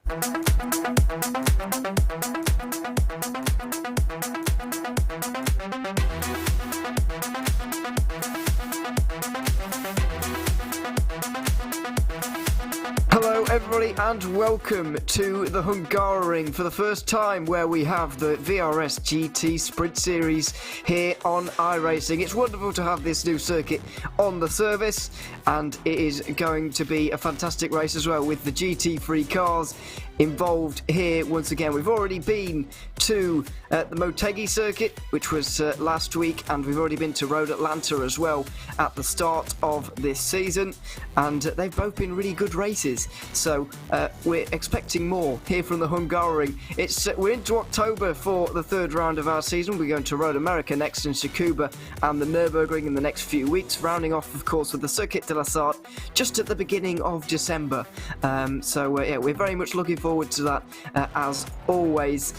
Hello everybody and welcome to the Hungaroring for the first time, where we have the VRS GT Sprint Series here on iRacing. It's wonderful to have this new circuit on the service, and it is going to be a fantastic race as well with the GT3 cars involved here once again. We've already been to the Motegi circuit, which was last week, and we've already been to Road Atlanta as well at the start of this season, and they've both been really good races. So we're expecting more here from the Hungaroring. We're into October for the third round of our season. We're going to Road America next in Tsukuba and the Nürburgring in the next few weeks, rounding off of course with the Circuit de la Sarthe just at the beginning of December. Yeah, we're very much looking forward to that as always.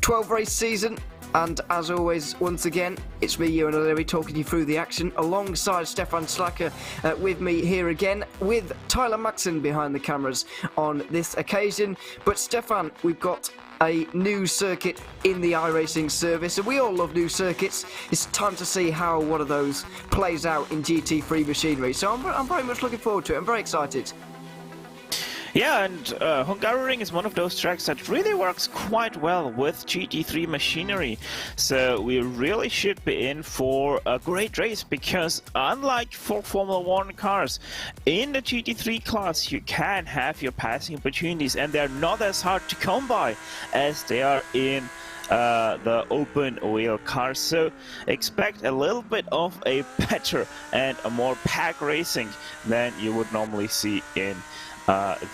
12 race season, and as always, once again, it's me, Ewan O'Leary, talking you through the action alongside Stefan Slacker with me here again, with Tyler Maxson behind the cameras on this occasion. But Stefan, we've got a new circuit in the iRacing service, and we all love new circuits. It's time to see how one of those plays out in GT3 machinery, so I'm very much looking forward to it. I'm very excited. Yeah, and Hungaroring is one of those tracks that really works quite well with GT3 machinery, so we really should be in for a great race, because unlike for Formula 1 cars, in the GT3 class you can have your passing opportunities, and they're not as hard to come by as they are in the open wheel cars. So expect a little bit of a better and a more pack racing than you would normally see in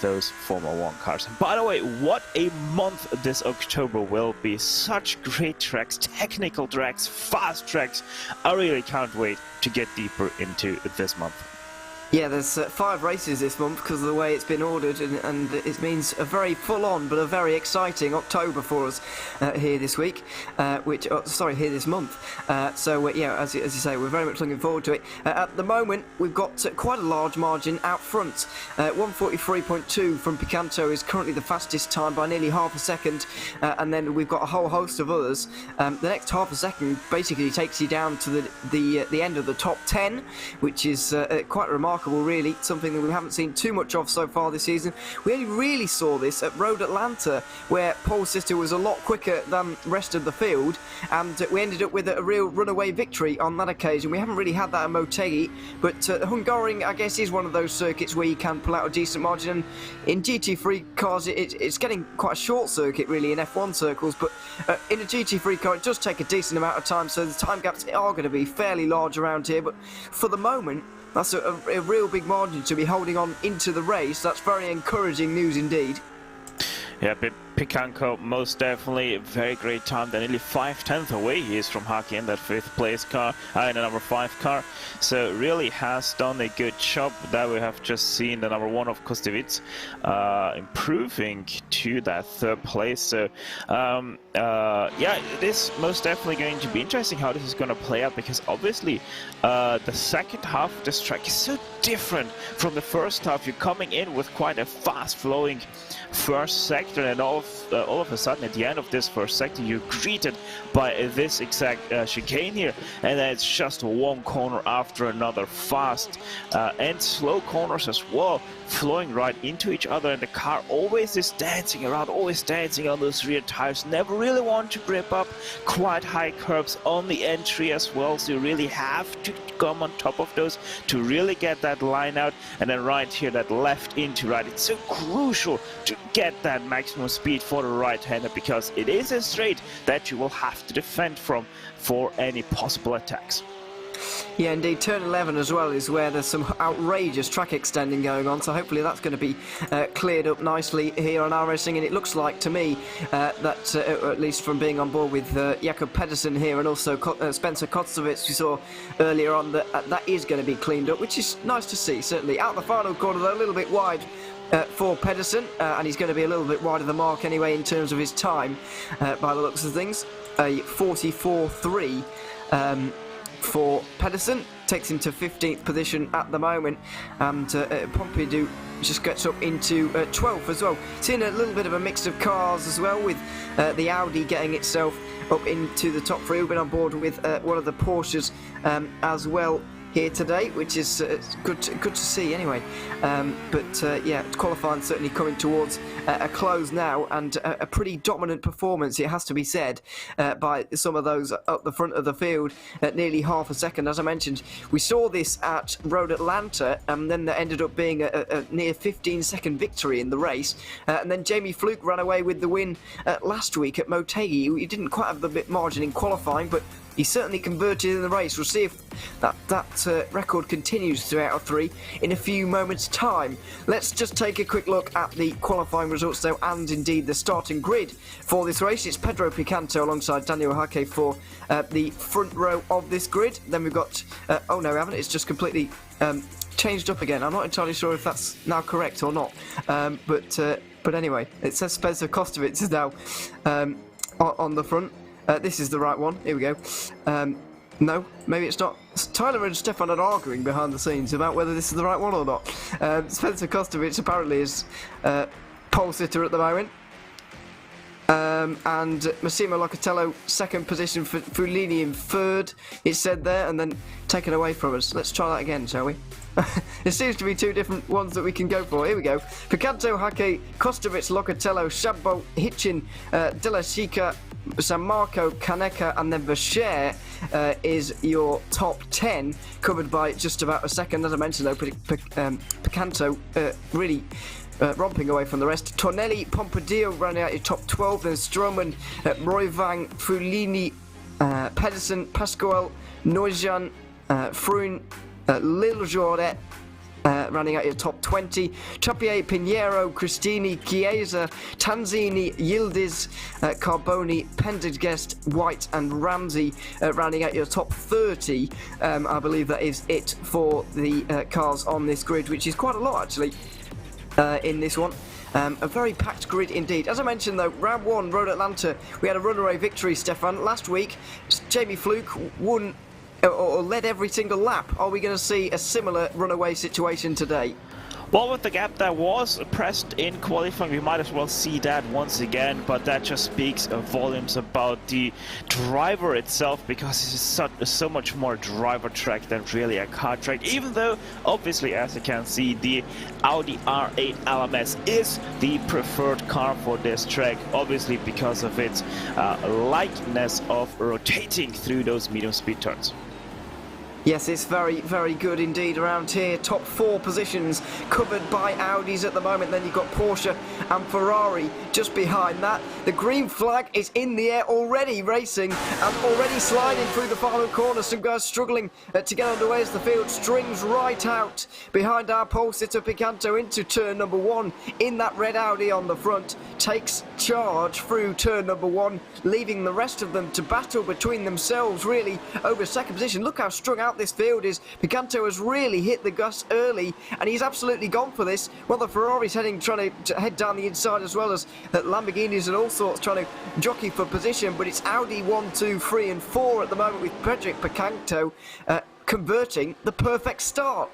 those Formula 1 cars. By the way, what a month this October will be. Such great tracks, technical tracks, fast tracks. I really can't wait to get deeper into this month. Yeah, there's 5 races this month because of the way it's been ordered, and it means a very full-on but a very exciting October for us here this week, here this month. Yeah, as you say, we're very much looking forward to it. At the moment, we've got quite a large margin out front. 1:43.2 from Picanto is currently the fastest time by nearly half a second, and then we've got a whole host of others. The next half a second basically takes you down to the end of the top 10, which is quite remarkable. Really, something that we haven't seen too much of so far this season. We only really saw this at Road Atlanta, where Paul Sister was a lot quicker than the rest of the field, and we ended up with a real runaway victory on that occasion. We haven't really had that at Motegi, but Hungaroring, I guess, is one of those circuits where you can pull out a decent margin, and in GT3 cars it's getting quite a short circuit really in F1 circles, but in a GT3 car it does take a decent amount of time, so the time gaps are going to be fairly large around here. But for the moment, that's a real big margin to be holding on into the race. That's very encouraging news indeed. Yeah, but Picanco most definitely a very great time. They're nearly 5/10 away he is from Haki in that 5th place car, in the number 5 car. So really has done a good job. That we have just seen the number 1 of Kostevitz improving to that 3rd place. So yeah, it is most definitely going to be interesting how this is going to play out, because obviously the second half of this track is so different from the first half. You're coming in with quite a fast flowing first sector, and all of a sudden at the end of this first sector you're greeted by this exact chicane here, and then it's just one corner after another, fast and slow corners as well, flowing right into each other, and the car always is dancing around, always dancing on those rear tires, never really want to grip up. Quite high curbs on the entry as well, so you really have to come on top of those to really get that line out, and then right here that left into right, it's so crucial to get that maximum speed for the right-hander, because it is a straight that you will have to defend from for any possible attacks. Yeah, indeed. Turn 11 as well is where there's some outrageous track extending going on, so hopefully that's going to be cleared up nicely here on iRacing. And it looks like to me that, at least from being on board with Jakob Pedersen here and also Spencer Kostovitz we saw earlier on, that is going to be cleaned up, which is nice to see, certainly. Out the final corner, though, a little bit wide for Pedersen, and he's going to be a little bit wide of the mark anyway in terms of his time, by the looks of things. A 44.3 for Pedersen takes him to 15th position at the moment, and Pompidou just gets up into 12th as well. Seeing a little bit of a mix of cars as well, with the Audi getting itself up into the top 3. We've been on board with one of the Porsches as well here today, which is good to see anyway. Yeah, qualifying certainly coming towards a close now, and a pretty dominant performance, it has to be said, by some of those up the front of the field at nearly half a second. As I mentioned, we saw this at Road Atlanta, and then there ended up being a near 15-second victory in the race, and then Jamie Fluke ran away with the win last week at Motegi. He didn't quite have the bit margin in qualifying, but he certainly converted in the race. We'll see if that record continues to out of 3 in a few moments' time. Let's just take a quick look at the qualifying results, though, and indeed the starting grid for this race. It's Pedro Picanto alongside Daniel Hake for the front row of this grid. Then we've got... oh, no, we haven't. It's just completely changed up again. I'm not entirely sure if that's now correct or not. But anyway, it says Spencer Kostovitz is now on the front. This is the right one. Here we go. No, maybe it's not. Tyler and Stefan are arguing behind the scenes about whether this is the right one or not. Spencer Kostovitz apparently is pole sitter at the moment. And Massimo Locatello, second position, for Fulini in third, it's said there, and then taken away from us. Let's try that again, shall we? It seems to be 2 different ones that we can go for. Here we go. Picanto, Hake, Kostovitz, Locatello, Shabbo, Hitchin, De La Chica, San Marco, Kaneka, and then Vacher is your top 10, covered by just about a second. As I mentioned, though, Picanto really romping away from the rest. Tornelli, Pompadio rounding out your top 12, then Stroman, Roivang, Fulini, Pedersen, Pascual, Noijan, Froome, Lil Jordet, running out your top 20. Trappier, Pinheiro, Cristini, Chiesa, Tanzini, Yildiz, Carboni, Pendergast, White and Ramsey rounding out your top 30. I believe that is it for the cars on this grid, which is quite a lot actually in this one. A very packed grid indeed. As I mentioned though, round 1, Road Atlanta, we had a runaway victory, Stefan. Last week, Jamie Fluke won or led every single lap. Are we going to see a similar runaway situation today? Well, with the gap that was pressed in qualifying, we might as well see that once again, but that just speaks volumes about the driver itself, because it's so much more driver track than really a car track, even though, obviously, as you can see, the Audi R8 LMS is the preferred car for this track, obviously because of its likeness of rotating through those medium speed turns. Yes, it's very, very good indeed around here. Top 4 positions covered by Audis at the moment. Then you've got Porsche and Ferrari just behind that. The green flag is in the air already, racing and already sliding through the final corner. Some guys struggling to get underway as the field strings right out behind our pole sitter Picanto into turn number 1 in that red Audi on the front. Takes charge through turn number 1, leaving the rest of them to battle between themselves really over second position. Look how strung out this field is. Picanto has really hit the gas early, and he's absolutely gone for this. Well, the Ferrari's trying to head down the inside, as well as Lamborghinis and all sorts trying to jockey for position, but it's Audi 1, 2, 3 and 4 at the moment, with Pedro Picanto converting the perfect start.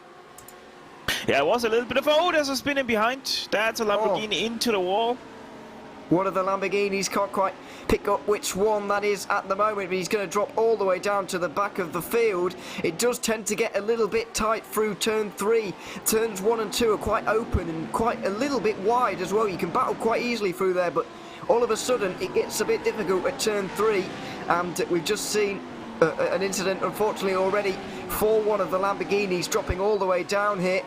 Yeah, it was a little bit of there's a spinning behind. That's a Lamborghini into the wall. One of the Lamborghinis can't quite pick up which one that is at the moment, but he's going to drop all the way down to the back of the field. It does tend to get a little bit tight through turn 3. Turns 1 and 2 are quite open and quite a little bit wide as well. You can battle quite easily through there, but all of a sudden it gets a bit difficult at turn 3, and we've just seen an incident, unfortunately, already for one of the Lamborghinis, dropping all the way down here.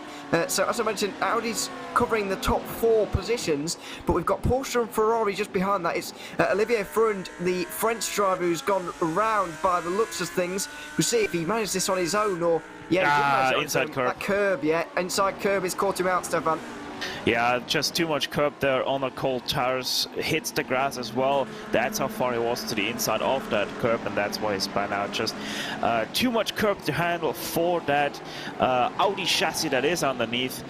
So as I mentioned, Audi's covering the top 4 positions, but we've got Porsche and Ferrari just behind that. It's Olivier Freund, the French driver, who's gone around by the looks of things. We'll see if he managed this on his own, or inside curb. That curb, yeah, inside curb has caught him out, Stefan. Yeah, just too much curb there on the cold tires. Hits the grass as well. That's how far he was to the inside of that curb, and that's why he spun out. Just too much curb to handle for that Audi chassis that is underneath.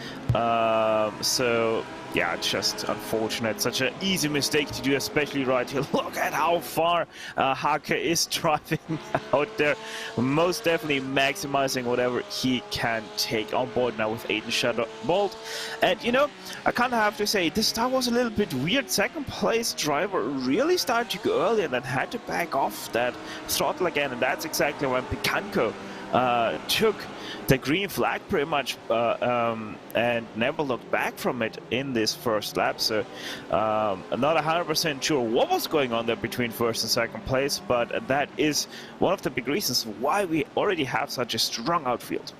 So yeah, it's just unfortunate. Such an easy mistake to do, especially right here. Look at how far Hake is driving out there. Most definitely maximizing whatever he can take on board now with Aiden Shadowbolt. And you know, know, I kind of have to say, this start was a little bit weird. Second place driver really started to go early and then had to back off that throttle again, and that's exactly when Picanco took the green flag pretty much and never looked back from it in this first lap. So not 100% sure what was going on there between first and second place, but that is one of the big reasons why we already have such a strong outfield.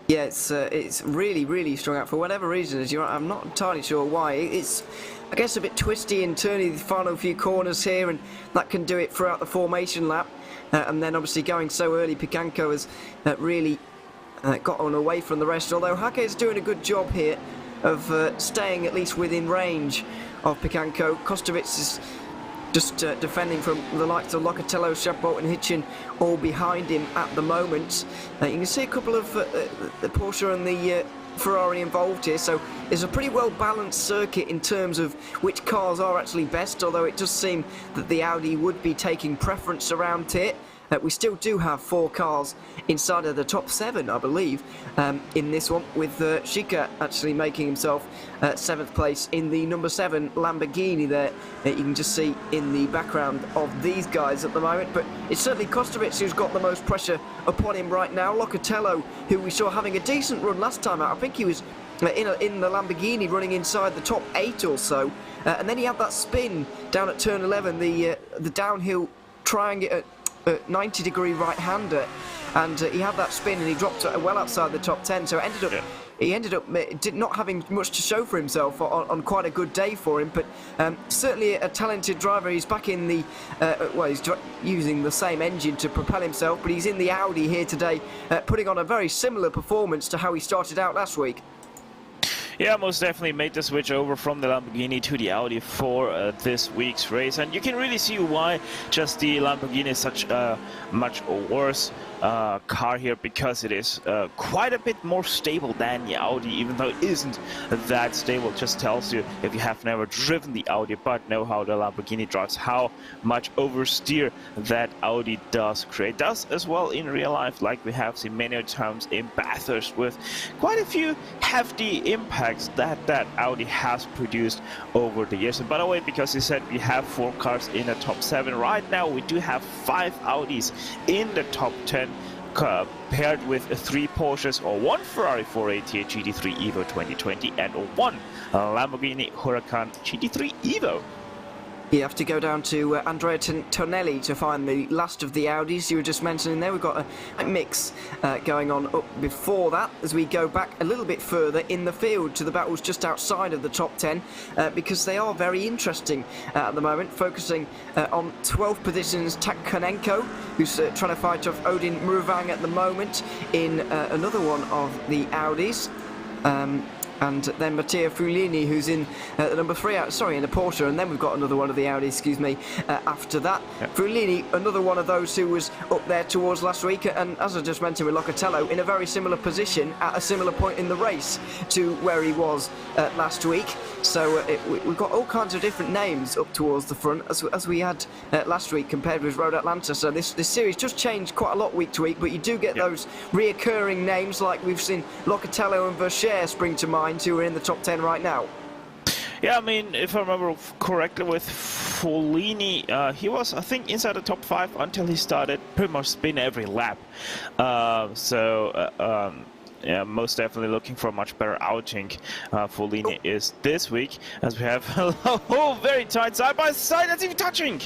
Yeah, it's really strong out for whatever reason. I'm not entirely sure why. It's, I guess, a bit twisty and turny the final few corners here, and that can do it throughout the formation lap. And then obviously going so early, Picanco has really got on away from the rest. Although Hake is doing a good job here of staying at least within range of Picanco. Kostovic is just defending from the likes of Locatello, Chabot and Hitchin all behind him at the moment. You can see a couple of the Porsche and the Ferrari involved here, so it's a pretty well balanced circuit in terms of which cars are actually best, although it does seem that the Audi would be taking preference around here. We still do have 4 cars inside of the top 7, I believe, in this one, with Schika actually making himself 7th place in the number 7 Lamborghini there. You can just see in the background of these guys at the moment, but it's certainly Kostovic who's got the most pressure upon him right now. Locatello, who we saw having a decent run last time out, I think he was in the Lamborghini running inside the top 8 or so, and then he had that spin down at turn 11, the downhill triangle 90-degree right-hander, and he had that spin and he dropped well outside the top 10, so he ended up not having much to show for himself on quite a good day for him, but certainly a talented driver. He's back in the well, he's using the same engine to propel himself, but he's in the Audi here today, putting on a very similar performance to how he started out last week. Yeah, most definitely made the switch over from the Lamborghini to the Audi for this week's race, and you can really see why just the Lamborghini is such a much worse car here, because it is quite a bit more stable than the Audi, even though it isn't that stable. It just tells you, if you have never driven the Audi but know how the Lamborghini drives, how much oversteer that Audi does create. Does as well in real life, like we have seen many times in Bathurst, with quite a few hefty impacts that Audi has produced over the years. And by the way, because you said we have 4 cars in the top 7, right now we do have 5 Audis in the top 10, paired with 3 Porsches or 1 Ferrari 488 GT3 Evo 2020 and 1 Lamborghini Huracan GT3 Evo. You have to go down to Andrea Tonelli to find the last of the Audis you were just mentioning there. We've got a mix going on up before that as we go back a little bit further in the field to the battles just outside of the top 10, because they are very interesting at the moment, focusing on 12th positions Takkonenko, who's trying to fight off Odin Murvang at the moment in another one of the Audis. And then Matteo Fulini, who's in the number 3, in the Porsche, and then we've got another one of the Audi, after that. Yep. Fulini, another one of those who was up there towards last week, and as I just mentioned with Locatello, in a very similar position at a similar point in the race to where he was last week. So we've got all kinds of different names up towards the front, as we had last week compared with Road Atlanta. So this series just changed quite a lot week to week, but you do get those reoccurring names, like we've seen Locatello and Vercher spring to mind, who are in the top 10 right now. Yeah, I mean, if I remember correctly with Follini, he was, I think, inside the top 5 until he started pretty much spin every lap. Yeah, most definitely looking for a much better outing. Follini is this week, as we have a very tight side by side. That's even touching.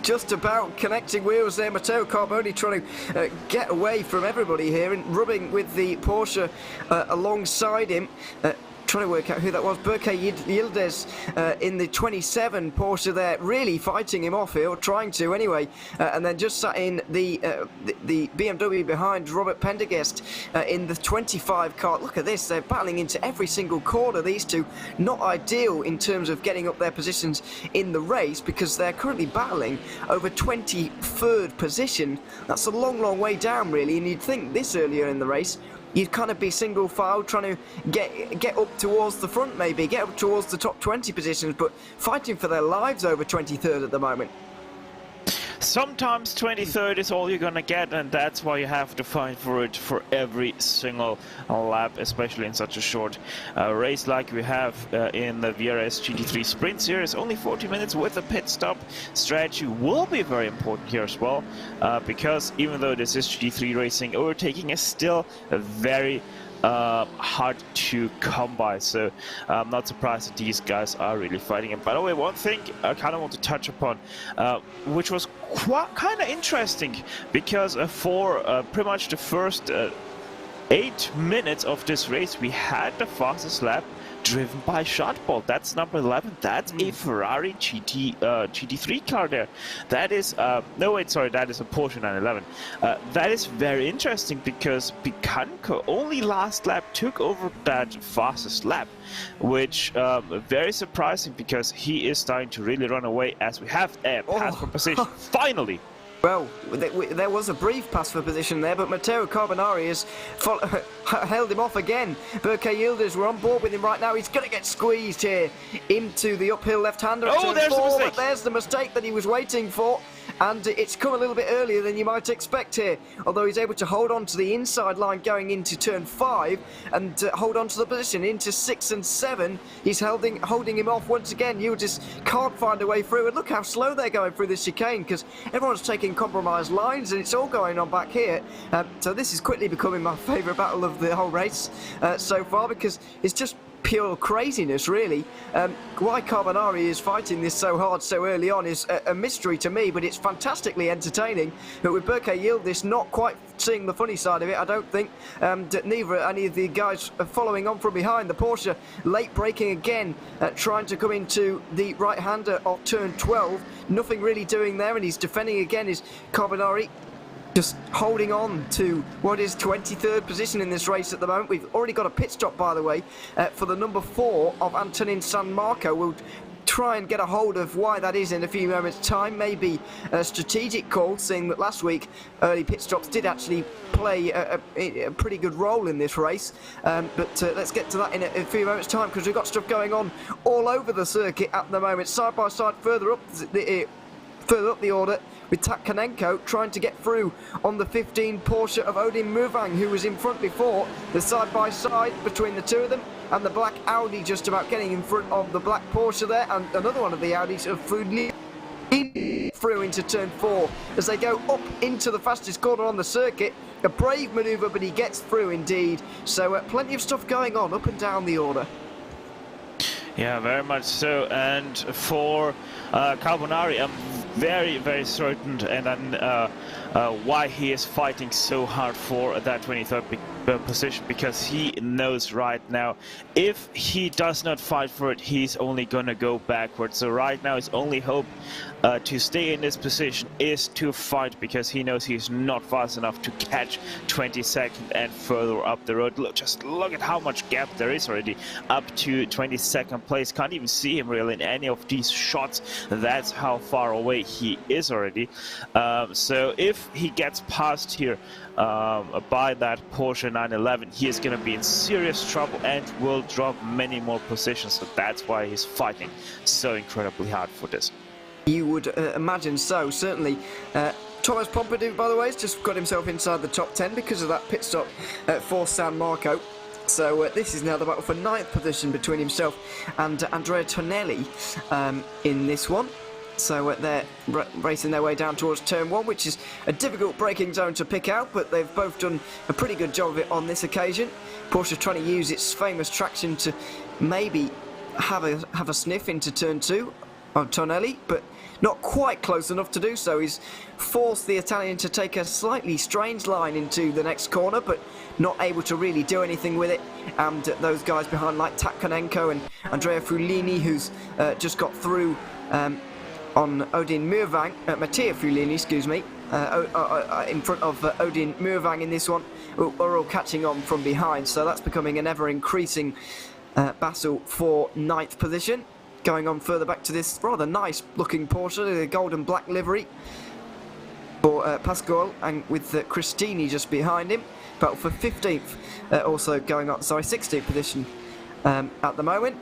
Just about connecting wheels there. Matteo Carboni trying to get away from everybody here and rubbing with the Porsche alongside him. Trying to work out who that was. Berke Yildiz in the 27 Porsche there, really fighting him off here, or trying to anyway. And then just sat in the BMW behind Robert Pendergast in the 25 car. Look at this, they're battling into every single corner, these two. Not ideal in terms of getting up their positions in the race, because they're currently battling over 23rd position. That's a long way down really, and you'd think this earlier in the race you'd kind of be single file, trying to get up towards the front, maybe get up towards the top 20 positions, but fighting for their lives over 23rd at the moment. sometimes 23rd is all you're gonna get, and that's why you have to fight for it for every single lap, especially in such a short race like we have in the VRS GT3 Sprint Series. Only 40 minutes with a pit stop. Strategy will be very important here as well, because even though this is GT3 racing, overtaking is still a very hard to come by, so I'm not surprised that these guys are really fighting. And by the way, one thing I kind of want to touch upon, which was kind of interesting, because for pretty much the first 8 minutes of this race, we had the fastest lap driven by Shotball. That's number 11. That's a Ferrari GT3 car there. That is no wait, sorry, that is a Porsche 911. That is very interesting, because Picanco only last lap took over that fastest lap, which very surprising, because he is starting to really run away, as we have a pass for position finally. Well, there was a brief pass for position there, but Matteo Carbonari has held him off again. Berke Yildiz, we're on board with him right now. He's going to get squeezed here into the uphill left-hander. Oh, there's the mistake. There's the mistake that he was waiting for. And it's come a little bit earlier than you might expect here, although he's able to hold on to the inside line going into turn 5 and hold on to the position into 6 and 7. He's holding him off once again. You just can't find a way through, and look how slow they're going through this chicane, because everyone's taking compromised lines and it's all going on back here. So this is quickly becoming my favourite battle of the whole race so far, because it's just pure craziness, really. Why Carbonari is fighting this so hard so early on is a mystery to me, but it's fantastically entertaining. But with Berke Yildiz not quite seeing the funny side of it, I don't think, neither any of the guys following on from behind. The Porsche late braking again, trying to come into the right-hander of turn 12. Nothing really doing there, and he's defending again is Carbonari. Just holding on to what is 23rd position in this race at the moment. We've already got a pit stop, by the way, for the number 4 of Antonin San Marco. We'll try and get a hold of why that is in a few moments' time. Maybe a strategic call, seeing that last week early pit stops did actually play a pretty good role in this race. But let's get to that in a few moments' time, because we've got stuff going on all over the circuit at the moment. Side by side, further up the order, with Takkanenko trying to get through on the 15 Porsche of Odin Muvang, who was in front before. The side-by-side between the two of them, and the black Audi just about getting in front of the black Porsche there, and another one of the Audis of Fudli through into turn 4 as they go up into the fastest corner on the circuit. A brave manoeuvre, but he gets through indeed. So plenty of stuff going on up and down the order. Yeah, very much so. And for Carbonari, I'm very, very certain, and then why he is fighting so hard for that 23rd position, because he knows right now if he does not fight for it, he's only gonna go backwards. So right now his only hope to stay in this position is to fight, because he knows he's not fast enough to catch 22nd and further up the road. Just look at how much gap there is already up to 22nd place. Can't even see him really in any of these shots. That's how far away he is already. So if he gets past here by that Porsche 911, he is going to be in serious trouble and will drop many more positions. So that's why he's fighting so incredibly hard for this. You would imagine so, certainly. Thomas Pompidou, by the way, has just got himself inside the top 10 because of that pit stop for San Marco. So this is now the battle for 9th position between himself and Andrea Tonelli in this one. So they're racing their way down towards turn 1, which is a difficult braking zone to pick out, but they've both done a pretty good job of it on this occasion. Porsche trying to use its famous traction to maybe have a sniff into turn 2 on Tonelli, but not quite close enough to do so. He's forced the Italian to take a slightly strange line into the next corner, but not able to really do anything with it. And those guys behind, like Takkanenko and Andrea Fulini, who's just got through on Odin Murvang, Mattia Fulini, excuse me, in front of Odin Murvang in this one, are all catching on from behind. So that's becoming an ever-increasing battle for 9th position. Going on further back to this rather nice looking Porsche, the gold and black livery for Pascual, and with Cristini just behind him. Battle for 15th, also going on, sorry, 16th position at the moment.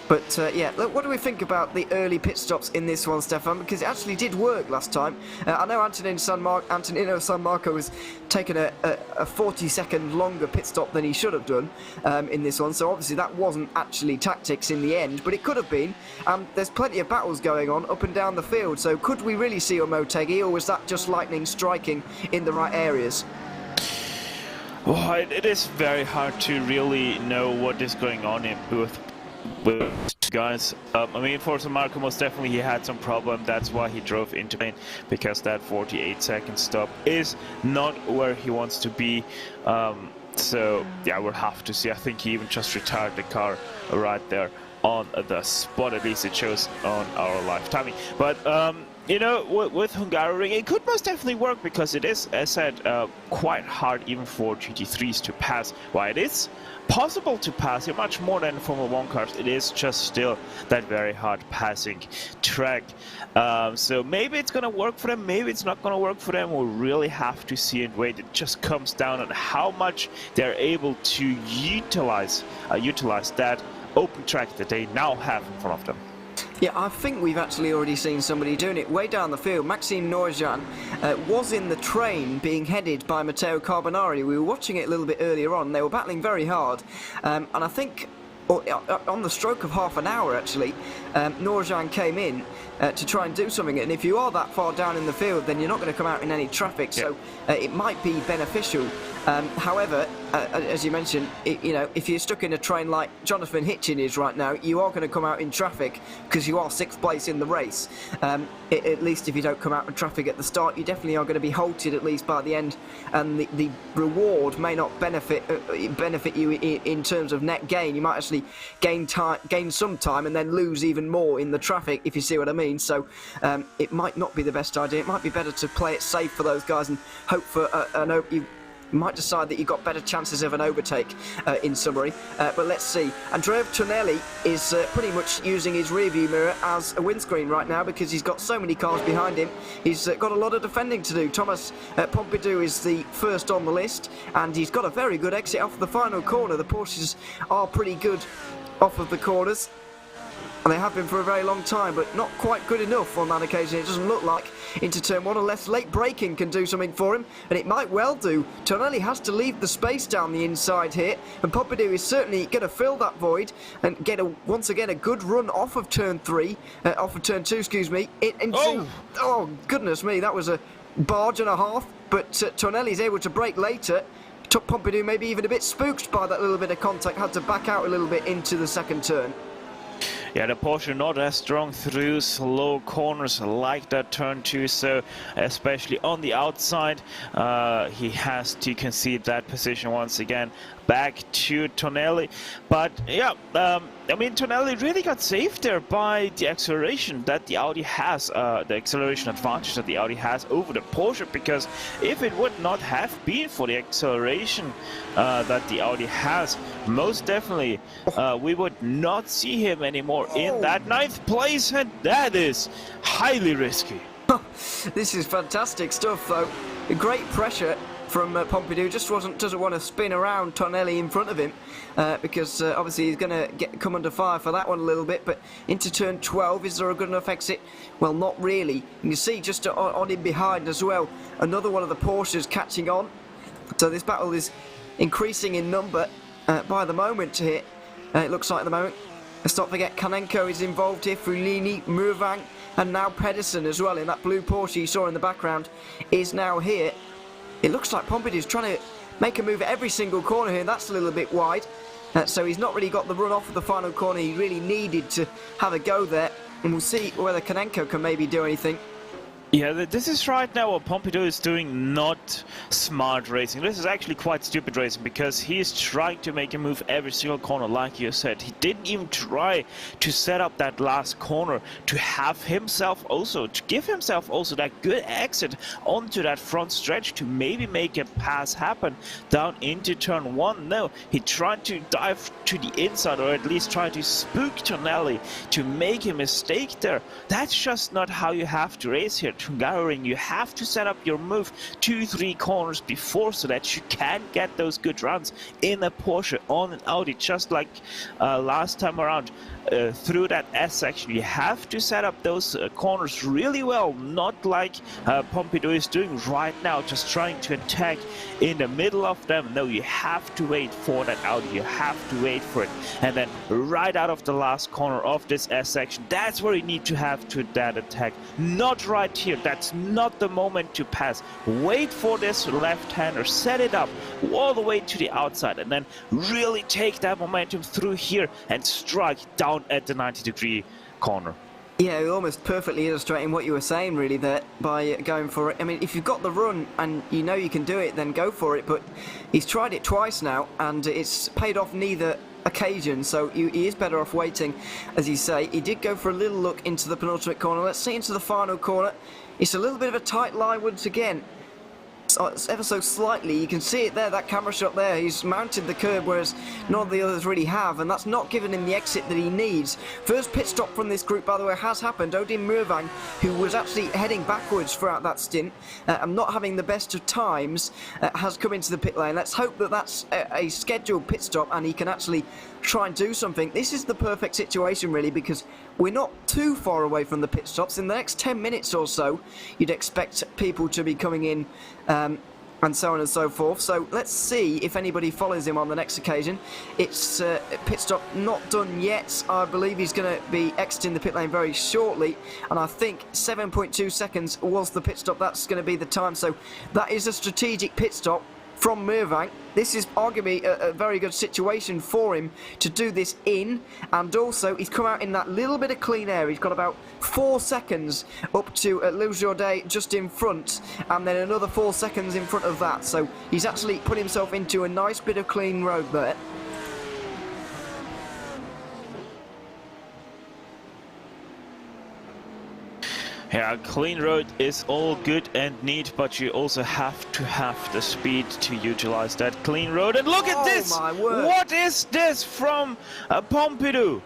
But yeah, look, what do we think about the early pit stops in this one, Stefan? Because it actually did work last time. I know Antonino San Marco has taken a 40-second longer pit stop than he should have done in this one, so obviously that wasn't actually tactics in the end, but it could have been. There's plenty of battles going on up and down the field, so could we really see a Motegi, or was that just lightning striking in the right areas? Well, it is very hard to really know what is going on with guys. I mean, for San Marco, most definitely he had some problem. That's why he drove into lane, because that 48-second stop is not where he wants to be. So yeah, we'll have to see. I think he even just retired the car right there on the spot. At least it shows on our live timing. But you know, with Hungaroring, it could most definitely work, because it is, as I said, quite hard even for GT3s to pass. Why it is possible to pass it much more than Formula 1 cars, it is just still that very hard passing track. So maybe it's gonna work for them, maybe it's not gonna work for them. We'll really have to see and wait. It just comes down on how much they're able to utilize that open track that they now have in front of them. Yeah, I think we've actually already seen somebody doing it way down the field. Maxime Norjean was in the train being headed by Matteo Carbonari. We were watching it a little bit earlier on. They were battling very hard, and I think on the stroke of half an hour actually, Norjean came in to try and do something, and if you are that far down in the field, then you're not going to come out in any traffic, so it might be beneficial. However, as you mentioned, you know, if you're stuck in a train like Jonathan Hitchin is right now, you are going to come out in traffic because you are 6th place in the race. At least if you don't come out in traffic at the start, you definitely are going to be halted at least by the end, and the reward may not benefit you in terms of net gain. You might actually gain some time and then lose even more in the traffic, if you see what I mean. So it might not be the best idea. It might be better to play it safe for those guys and hope for you might decide that you've got better chances of an overtake in summary, but let's see. Andrea Tonelli is pretty much using his rearview mirror as a windscreen right now, because he's got so many cars behind him. He's got a lot of defending to do. Thomas Pompidou is the first on the list, and he's got a very good exit off the final corner. The Porsches are pretty good off of the corners, and they have been for a very long time, but not quite good enough on that occasion. It doesn't look like into turn 1, unless late braking can do something for him, and it might well do. Tonelli has to leave the space down the inside here, and Pompidou is certainly going to fill that void and get once again a good run off of turn 2, excuse me. Oh goodness me, that was a barge and a half, but Tonelli's able to brake later. Pompidou maybe even a bit spooked by that little bit of contact, had to back out a little bit into the second turn. Yeah, the Porsche not as strong through slow corners like that turn 2, so especially on the outside, he has to concede that position once again. Back to Tonelli, but yeah, I mean, Tonelli really got saved there by the acceleration that the Audi has, the acceleration advantage that the Audi has over the Porsche, because if it would not have been for the acceleration that the Audi has, most definitely we would not see him anymore in that 9th place, and that is highly risky. This is fantastic stuff though. Great pressure from Pompidou. Just doesn't want to spin around Tonelli in front of him, because obviously he's going to come under fire for that one a little bit. But into turn 12, is there a good enough exit? Well, not really. And you see just on in behind as well, another one of the Porsches catching on. So this battle is increasing in number by the moment here. It looks like at the moment. Let's not forget Kanenko is involved here, Fulini, Murvang, and now Pedersen as well in that blue Porsche you saw in the background is now here. It looks like Pompidou's trying to make a move at every single corner here. That's a little bit wide, so he's not really got the run off of the final corner he really needed to have a go there, and we'll see whether Kanenko can maybe do anything. Yeah, this is right now what Pompidou is doing, not smart racing. This is actually quite stupid racing, because he is trying to make a move every single corner, like you said. He didn't even try to set up that last corner to have himself also, to give himself also that good exit onto that front stretch to maybe make a pass happen down into turn 1. No, he tried to dive to the inside, or at least try to spook Tonelli to make a mistake there. That's just not how you have to race here. Hungaroring, you have to set up your move 2-3 corners before so that you can get those good runs in a Porsche on an Audi, just like last time around. Through that S section, you have to set up those corners really well, not like Pompidou is doing right now, just trying to attack in the middle of them. No, you have to wait for that Audi, you have to wait for it, and then right out of the last corner of this S section, that's where you need to have to that attack, not right here. That's not the moment to pass. Wait for this left-hander, set it up all the way to the outside, and then really take that momentum through here and strike down at the 90-degree corner. Yeah, almost perfectly illustrating what you were saying really there by going for it. I mean, if you've got the run and you know you can do it, then go for it, but he's tried it twice now and it's paid off neither occasion, so he is better off waiting, as you say. He did go for a little look into the penultimate corner. Let's see into the final corner. It's a little bit of a tight line once again. It's ever so slightly, you can see it there, that camera shot there. He's mounted the curb, whereas none of the others really have, and that's not given him the exit that he needs. First pit stop from this group, by the way, has happened. Odin Murvang, who was actually heading backwards throughout that stint and not having the best of times, has come into the pit lane. Let's hope that that's a scheduled pit stop and he can actually try and do something. This is the perfect situation really, because we're not too far away from the pit stops. In the next 10 minutes or so, you'd expect people to be coming in and so on and so forth. So let's see if anybody follows him on the next occasion. It's pit stop not done yet. I believe he's going to be exiting the pit lane very shortly, and I think 7.2 seconds was the pit stop. That's going to be the time. So that is a strategic pit stop from Murvang. This is arguably a very good situation for him to do this in, and also he's come out in that little bit of clean air. He's got about 4 seconds up to Louis Jourdain just in front, and then another 4 seconds in front of that, so he's actually put himself into a nice bit of clean road there. Yeah, clean road is all good and neat, but you also have to have the speed to utilize that clean road. And look at this! My word. What is this from Pompidou?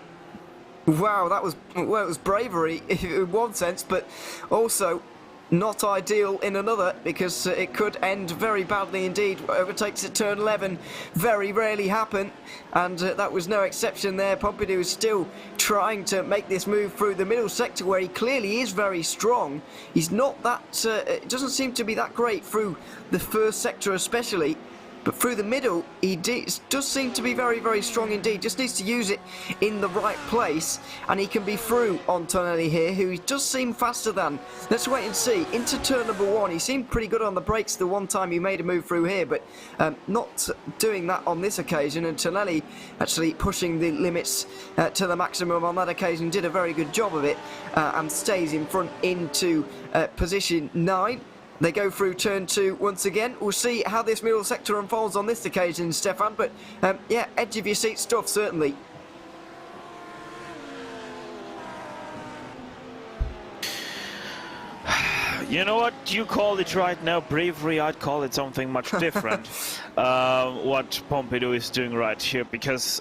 Wow, that was, well, it was bravery in one sense, but also not ideal in another, because it could end very badly indeed. Overtakes at turn 11 very rarely happen, and that was no exception there. Pompidou is still trying to make this move through the middle sector, where he clearly is very strong. He's not that, it doesn't seem to be that great through the first sector especially, but through the middle he does seem to be very, very strong indeed. Just needs to use it in the right place, and he can be through on Tonelli here, who does seem faster than. Let's wait and see. Into turn number 1, he seemed pretty good on the brakes the one time he made a move through here, but not doing that on this occasion, and Tonelli actually pushing the limits to the maximum on that occasion. Did a very good job of it, and stays in front into position 9. They go through turn 2 once again. We'll see how this middle sector unfolds on this occasion, Stefan, but yeah, edge of your seat stuff, certainly. You know what you call it right now, bravery. I'd call it something much different. What Pompidou is doing right here, because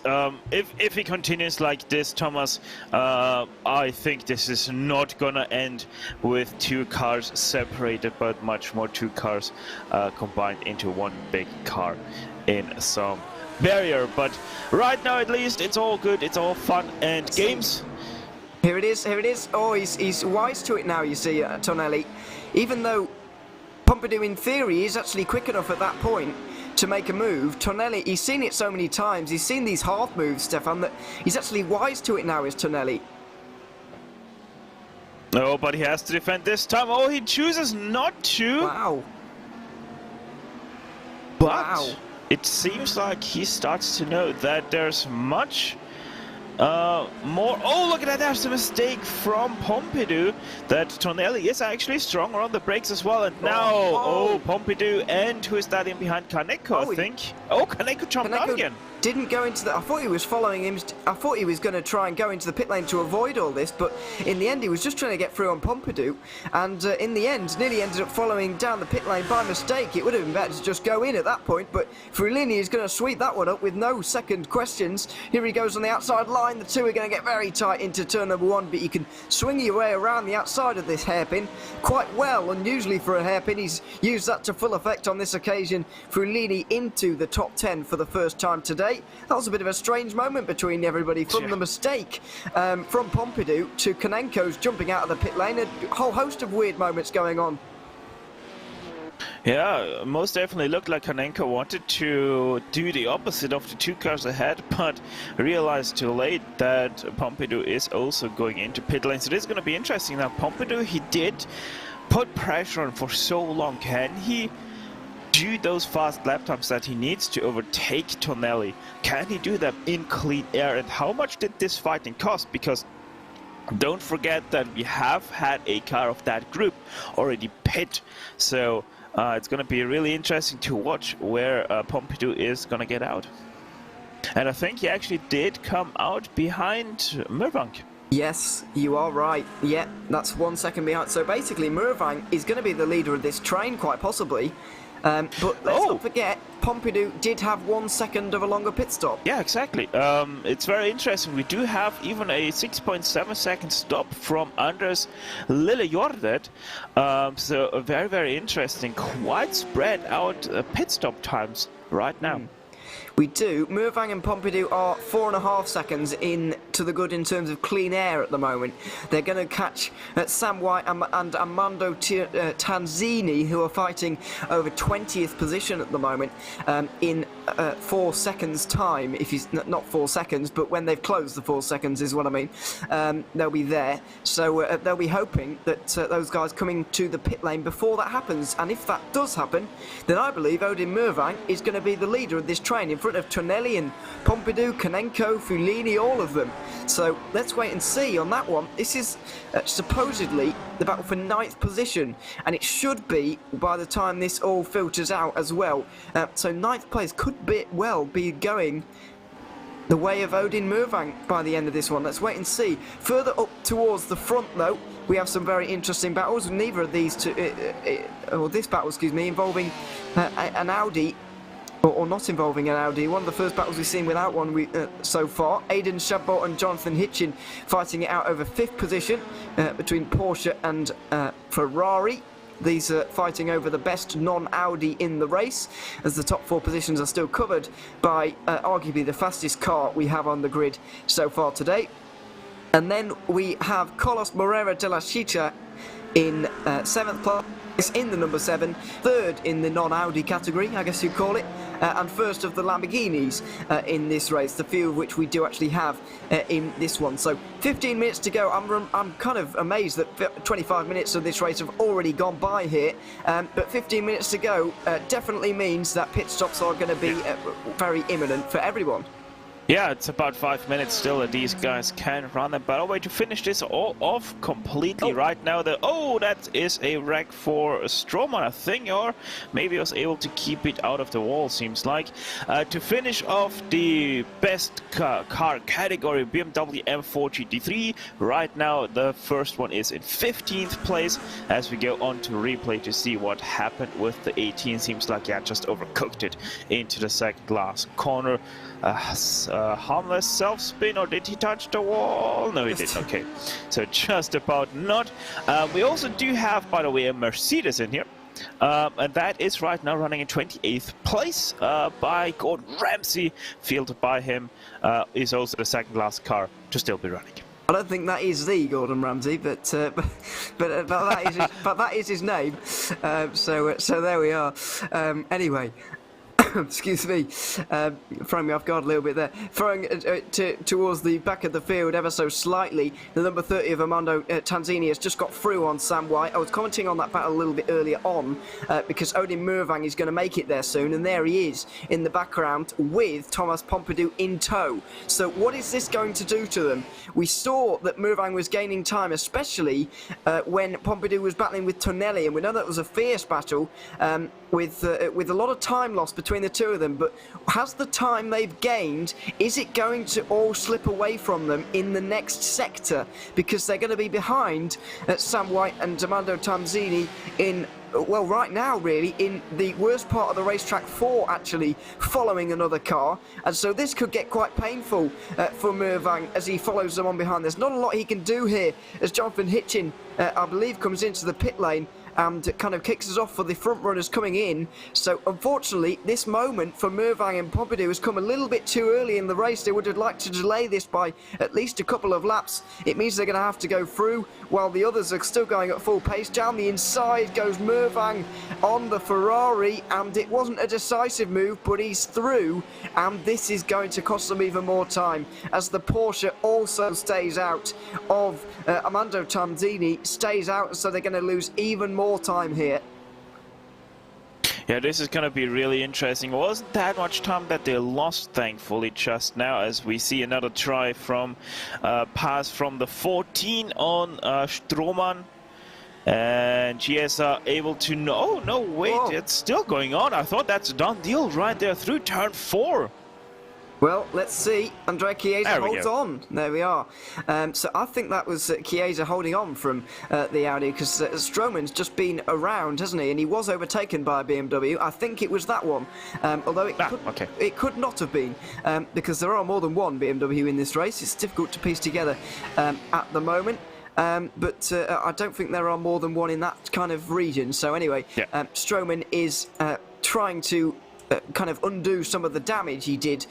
if he continues like this, Thomas, I think this is not gonna end with 2 cars separated, but much more 2 cars combined into one big car in some barrier. But right now, at least, it's all good, it's all fun and games. Here it is, here it is. Oh, he's wise to it now, you see, Tonelli. Even though Pompidou, in theory, is actually quick enough at that point to make a move, Tonelli, he's seen it so many times, he's seen these half moves, Stefan, that he's actually wise to it now, is Tonelli. Oh, but he has to defend this time. Oh, he chooses not to. Wow. But wow. It seems like he starts to know that there's much more. Oh, look at that, there's a mistake from Pompidou, that Tonelli is actually stronger on the brakes as well, and now, oh, Pompidou, and who is that in behind? Kaneko, I think. Oh, Kaneko jumped out again. didn't go into the... I thought he was following him. I thought he was going to try and go into the pit lane to avoid all this, but in the end he was just trying to get through on Pompidou, and in the end nearly ended up following down the pit lane by mistake. It would have been better to just go in at that point, but Frulini is going to sweep that one up with no second questions. Here he goes on the outside line. The two are going to get very tight into turn number one, but you can swing your way around the outside of this hairpin quite well. Unusually for a hairpin, he's used that to full effect on this occasion. Frulini into the top 10 for the first time today. That was a bit of a strange moment between everybody, from the mistake from Pompidou to Konenko's jumping out of the pit lane. A whole host of weird moments going on. Yeah, most definitely looked like Konenko wanted to do the opposite of the two cars ahead, but realized too late that Pompidou is also going into pit lane. So this is going to be interesting. Now, Pompidou, he did put pressure on for so long. Can he do those fast lap times that he needs to overtake Tonelli? Can he do that in clean air? And how much did this fighting cost? Because don't forget that we have had a car of that group already pit. So it's going to be really interesting to watch where Pompidou is going to get out. And I think he actually did come out behind Mervank. Yes, you are right. Yeah, that's 1 second behind. So basically, Mervank is going to be the leader of this train, quite possibly. But let's not forget, Pompidou did have 1 second of a longer pit stop. Yeah, exactly. It's very interesting. We do have even a 6.7 second stop from Anders Lillejordet. So very, very interesting. Quite spread out pit stop times right now. We do. Mervank and Pompidou are 4.5 seconds in to the good in terms of clean air at the moment. They're going to catch Sam White and Armando Tanzini, who are fighting over 20th position at the moment, in 4 seconds time. If he's not 4 seconds, but when they've closed the 4 seconds is what I mean. They'll be there. So they'll be hoping that those guys coming to the pit lane before that happens. And if that does happen, then I believe Odin Mervank is going to be the leader of this train, in front of Tonelli and Pompidou, Konenko, Fulini, all of them. So let's wait and see on that one. This is supposedly the battle for 9th position, and it should be by the time this all filters out as well. So 9th place could well be going the way of Odin Mervank by the end of this one. Let's wait and see. Further up towards the front, though, we have some very interesting battles. Neither of these two, or this battle, excuse me, involving an Audi. Or not involving an Audi. One of the first battles we've seen without one so far. Aidan Chabot and Jonathan Hitchin fighting it out over 5th position between Porsche and Ferrari. These are fighting over the best non-Audi in the race, as the top 4 positions are still covered by arguably the fastest car we have on the grid so far today. And then we have Carlos Moreira de la Chicha in 7th place. In the number 7, 3rd in the non-Audi category, I guess you'd call it, and 1st of the Lamborghinis in this race, the few of which we do actually have in this one. So 15 minutes to go. I'm kind of amazed that 25 minutes of this race have already gone by here, but 15 minutes to go definitely means that pit stops are going to be very imminent for everyone. Yeah, it's about 5 minutes still that these guys can run it. By the way, to finish this all off completely right now, that is a wreck for Stroman, I think, or maybe he was able to keep it out of the wall, seems like. To finish off the best car category, BMW M4 GT3, right now the first one is in 15th place. As we go on to replay to see what happened with the 18, seems like, yeah, just overcooked it into the second last corner. Harmless self-spin, or did he touch the wall? No, he didn't. Okay, so just about not. We also do have, by the way, a Mercedes in here, and that is right now running in 28th place by Gordon Ramsay. Fielded by him is also the second last car to still be running. I don't think that is the Gordon Ramsay, but that is his name. So there we are. Anyway. Excuse me, throwing me off guard a little bit there. Throwing towards the back of the field ever so slightly. The number 30 of Armando Tanzini has just got through on Sam White. I was commenting on that battle a little bit earlier on because Odin Mervank is going to make it there soon, and there he is in the background with Thomas Pompidou in tow. So what is this going to do to them? We saw that Mervank was gaining time, especially when Pompidou was battling with Tonelli, and we know that was a fierce battle with a lot of time lost between between the two of them, but has the time they've gained, is it going to all slip away from them in the next sector? Because they're going to be behind Sam White and Armando Tanzini in, well, right now really in the worst part of the racetrack, 4 actually following another car, and so this could get quite painful for Mervang as he follows them on behind. There's not a lot he can do here as Jonathan Hitchin I believe comes into the pit lane and kind of kicks us off for the front runners coming in. So unfortunately this moment for Mervang and Pompidou has come a little bit too early in the race. They would have liked to delay this by at least a couple of laps. It means they're going to have to go through while the others are still going at full pace. Down the inside goes Mervang on the Ferrari, and it wasn't a decisive move, but he's through, and this is going to cost them even more time as the Porsche also stays out of Armando Tanzini stays out, so they're going to lose even more time here. Yeah, this is going to be really interesting. It wasn't that much time that they lost, thankfully, just now, as we see another try from pass from the 14 on Stroman. And GS able to... No, wait, Whoa. It's still going on. I thought that's a done deal right there through turn 4. Well, let's see. Andrea Chiesa holds on. There we are. So I think that was Chiesa holding on from the Audi, because Stroman's just been around, hasn't he? And he was overtaken by a BMW. I think it was that one. Although it could not have been, because there are more than one BMW in this race. It's difficult to piece together at the moment. But I don't think there are more than one in that kind of region. So anyway, Stroman is trying to kind of undo some of the damage he did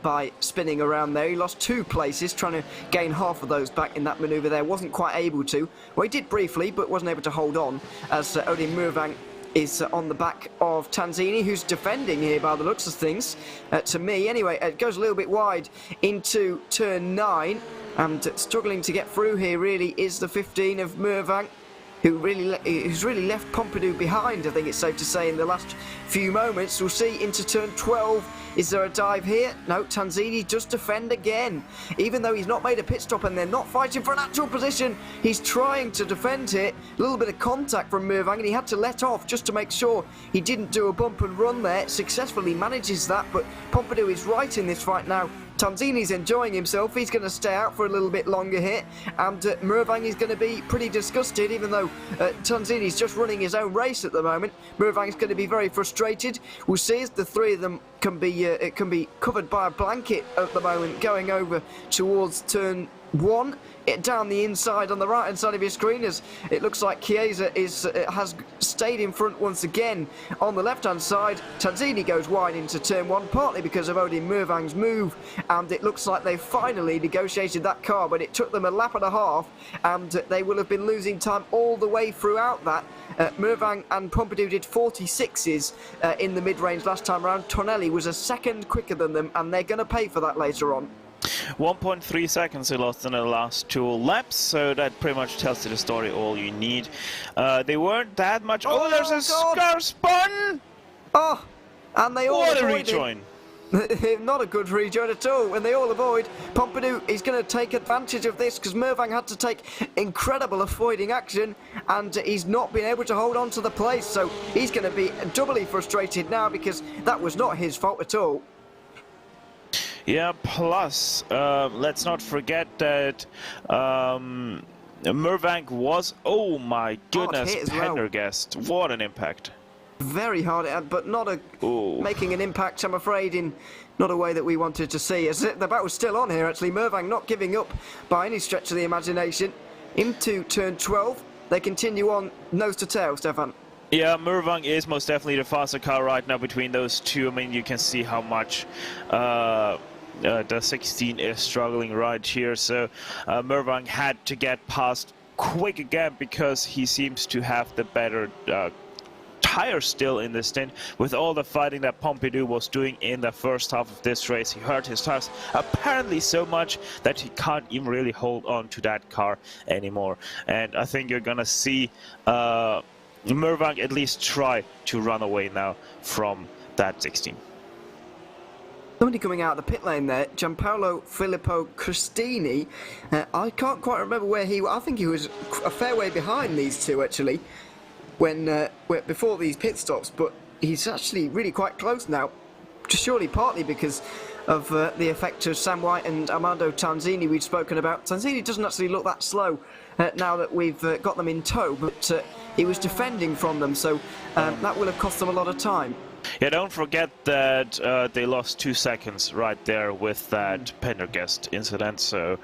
by spinning around there. He lost 2 places, trying to gain half of those back in that manoeuvre there. Wasn't quite able to. Well, he did briefly, but wasn't able to hold on, as Odin Mervang is on the back of Tanzini, who's defending here by the looks of things, to me. Anyway, it goes a little bit wide into turn 9, and struggling to get through here really is the 15 of Mervang, who's really left Pompidou behind, I think it's safe to say, in the last few moments. We'll see into turn 12. Is there a dive here? No, Tanzini does defend again. Even though he's not made a pit stop and they're not fighting for an actual position, he's trying to defend here. A little bit of contact from Mervang, and he had to let off just to make sure he didn't do a bump and run there. Successfully manages that, but Pompidou is right in this fight now. Tanzini's enjoying himself. He's going to stay out for a little bit longer here, and Mervang is going to be pretty disgusted, even though Tanzini's just running his own race at the moment. Mervang's going to be very frustrated. We'll see as the 3 of them can be covered by a blanket at the moment, going over towards turn 1. Down the inside on the right hand side of your screen, as it looks like Chiesa has stayed in front once again. On the left hand side, Tanzini goes wide into turn 1, partly because of Odin Mervang's move, and it looks like they finally negotiated that car, but it took them a lap and a half, and they will have been losing time all the way throughout that. Mervang and Pompidou did 46s in the mid-range last time around. Tonelli was a second quicker than them, and they're going to pay for that later on. 1.3 seconds they lost in the last 2 laps, so that pretty much tells you the story all you need. They weren't that much... Oh, there's a scar spun! Oh, and they all What a rejoin! Not a good rejoin at all, and they all avoid. Pompidou is going to take advantage of this, because Mervang had to take incredible avoiding action, and he's not been able to hold on to the place, so he's going to be doubly frustrated now, because that was not his fault at all. Yeah, plus, let's not forget that Mervang was, oh my goodness, Pendergast. What an impact. Very hard, but not making an impact, I'm afraid, in not a way that we wanted to see. As the battle's still on here, actually. Mervang not giving up by any stretch of the imagination. Into turn 12, they continue on nose to tail, Stefan. Yeah, Mervang is most definitely the faster car right now between those two. I mean, you can see how much the 16 is struggling right here. So Mervang had to get past quick again, because he seems to have the better tire still in this stint. With all the fighting that Pompidou was doing in the first half of this race, he hurt his tires apparently so much that he can't even really hold on to that car anymore. And I think you're gonna see Mervang at least try to run away now from that 16. Somebody coming out of the pit lane there, Gianpaolo Filippo Cristini. I can't quite remember where he was. I think he was a fair way behind these two, actually, when before these pit stops, but he's actually really quite close now. surely partly because of the effect of Sam White and Armando Tanzini we've spoken about. Tanzini doesn't actually look that slow now that we've got them in tow, but he was defending from them, so that will have cost them a lot of time. Yeah, don't forget that they lost 2 seconds right there with that Pendergast incident, so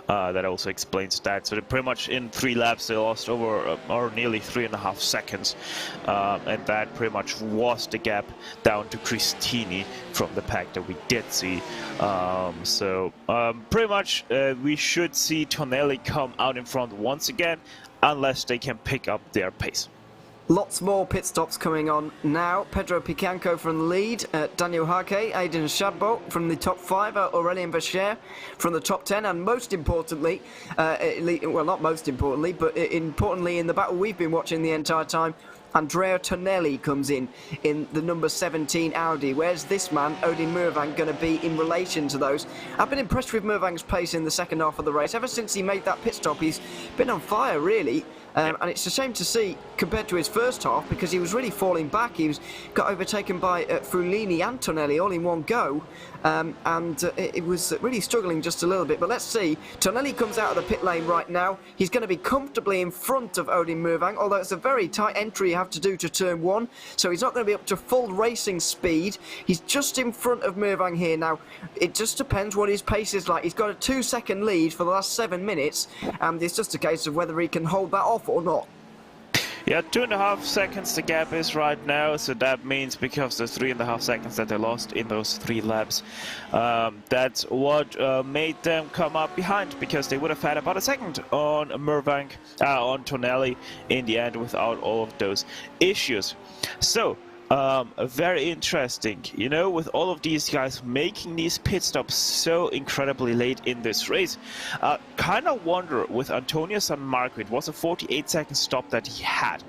that also explains that. So pretty much in 3 laps they lost over or nearly 3.5 seconds, and that pretty much was the gap down to Cristini from the pack that we did see. Pretty much we should see Tonelli come out in front once again, unless they can pick up their pace. Lots more pit stops coming on now. Pedro Picanco from the lead, Daniel Hake, Aiden Chabot from the top 5, Aurélien Bachar from the top 10, and most importantly, well, not most importantly, but importantly in the battle we've been watching the entire time, Andrea Tonelli comes in the number 17 Audi. Where's this man, Odin Mervang, going to be in relation to those? I've been impressed with Mervang's pace in the second half of the race. Ever since he made that pit stop, he's been on fire, really. And it's a shame to see compared to his first half, because he was really falling back. He got overtaken by Frullini and Tonelli all in one go, it was really struggling just a little bit. But let's see. Tonelli comes out of the pit lane right now. He's going to be comfortably in front of Odin Mervang, although it's a very tight entry you have to do to turn 1, so he's not going to be up to full racing speed. He's just in front of Mervang here now. It just depends what his pace is like. He's got a 2-second lead for the last 7 minutes, and it's just a case of whether he can hold that off or not. Yeah, 2.5 seconds the gap is right now, so that means because the 3.5 seconds that they lost in those 3 laps, that's what made them come up behind, because they would have had about a second on Mervang, on Tonelli in the end without all of those issues. So, very interesting, you know, with all of these guys making these pit stops so incredibly late in this race. Kind of wonder, with Antonio San Marco, it was a 48-second stop that he had.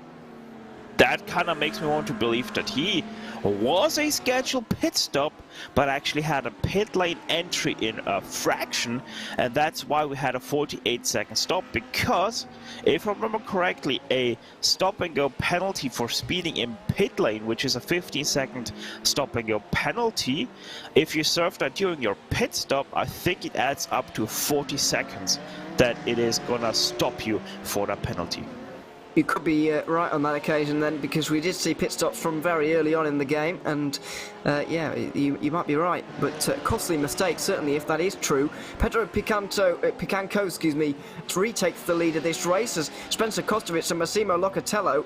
That kind of makes me want to believe that he was a scheduled pit stop, but actually had a pit lane entry in a fraction, and that's why we had a 48-second stop, because if I remember correctly, a stop and go penalty for speeding in pit lane, which is a 15-second stop and go penalty, if you serve that during your pit stop, I think it adds up to 40 seconds that it is gonna stop you for that penalty. You could be right on that occasion then, because we did see pit stops from very early on in the game, and yeah, you might be right, but costly mistake certainly if that is true. Pedro Picanco, excuse me, retakes the lead of this race as Spencer Kostovich and Massimo Locatello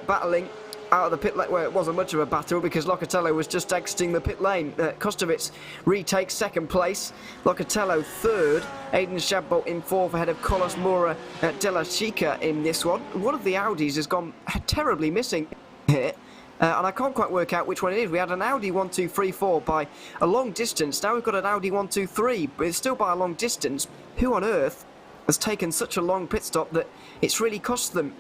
battling out of the pit lane. Well, it wasn't much of a battle because Locatello was just exiting the pit lane. Kostovich retakes second place, Locatello third, Aiden Chabot in fourth ahead of Carlos Moura de la Chica in this one. One of the Audis has gone terribly missing here. And I can't quite work out which one it is. We had an Audi 1, 2, 3, 4 by a long distance. Now we've got an Audi 1, 2, 3, but it's still by a long distance. Who on earth has taken such a long pit stop that it's really cost them?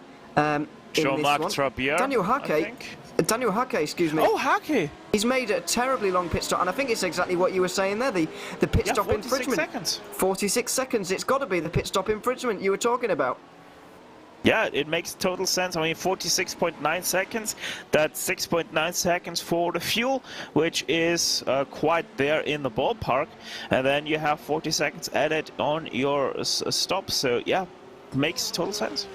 Jean-Marc Trapier, Daniel Hake, excuse me. Oh, Hake! He's made a terribly long pit stop, and I think it's exactly what you were saying there, the pit stop 46 infringement. Seconds. 46 seconds, it's got to be the pit stop infringement you were talking about. Yeah, it makes total sense. I mean, 46.9 seconds, that's 6.9 seconds for the fuel, which is quite there in the ballpark. And then you have 40 seconds added on your stop, so yeah, makes total sense.